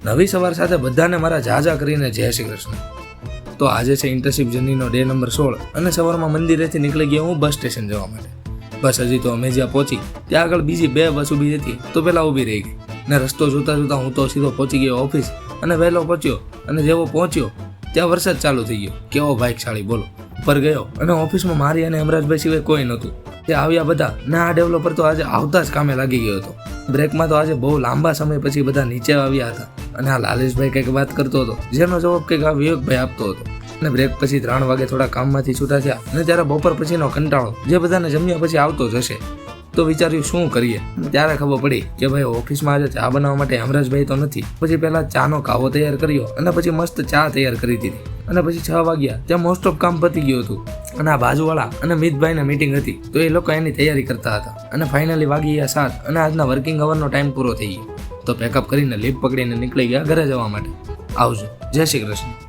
નવી સવાર સાથે બધાને મારા જાજા કરીને જય શ્રી કૃષ્ણ। તો આજે છે ઇન્ટર્નશિપ જર્નીનો ડે નંબર 16 અને સવારમાં મંદિરેથી નીકળી ગયો હું બસ સ્ટેશન જવા માટે। બસ હજી તો અમે જ્યાં પહોંચી ત્યાં આગળ બીજી 2 બસ ઊભી હતી તો પેલા ઊભી રહી ગઈ ને રસ્તો જોતા જોતા હું તો સીધો પહોંચી ગયો ઓફિસ અને વહેલો પહોંચ્યો અને જેવો પહોંચ્યો ત્યાં વરસાદ ચાલુ થઈ ગયો। કેવો ભાગ્યશાળી બોલો। ઉપર ગયો અને ઓફિસમાં મારી અને અમરાજભાઈ સિવાય કોઈ નહોતું। તે આવ્યા બધા ને આ ડેવલપર તો આજે આવતા જ કામે લાગી ગયો હતો। બ્રેકમાં તો આજે બહુ લાંબા સમય પછી બધા નીચે આવ્યા હતા અને આ લાલેશભાઈ કંઈક વાત કરતો હતો જેનો જવાબ કંઈક આ વિવેકભાઈ આપતો હતો। અને બ્રેક પછી 3 વાગે થોડા કામમાંથી છૂટા થયા અને ત્યારે બપોર પછીનો કંટાળો જે બધાને જમ્યા પછી આવતો જ હશે તો વિચાર્યું શું કરીએ। ત્યારે ખબર પડી કે ભાઈ ઓફિસમાં આજે ચા બનાવવા માટે અમરાજભાઈ તો નથી। પછી પહેલા ચાનો કાવો તૈયાર કર્યો અને પછી મસ્ત ચા તૈયાર કરી દીધી અને પછી 6 વાગ્યા ત્યાં મોસ્ટ ઓફ કામ પતી ગયું હતું અને આ બાજુવાળા અને મિતભાઈને મીટિંગ હતી તો એ લોકો એની તૈયારી કરતા હતા અને ફાઇનલી વાગી ગયા 7 અને આજના વર્કિંગ અવરનો ટાઈમ પૂરો થઈ ગયો તો પેકઅપ કરીને લીપ પકડીને નીકળી ગયા ઘરે જવા માટે। આવજો, જય શ્રી કૃષ્ણ।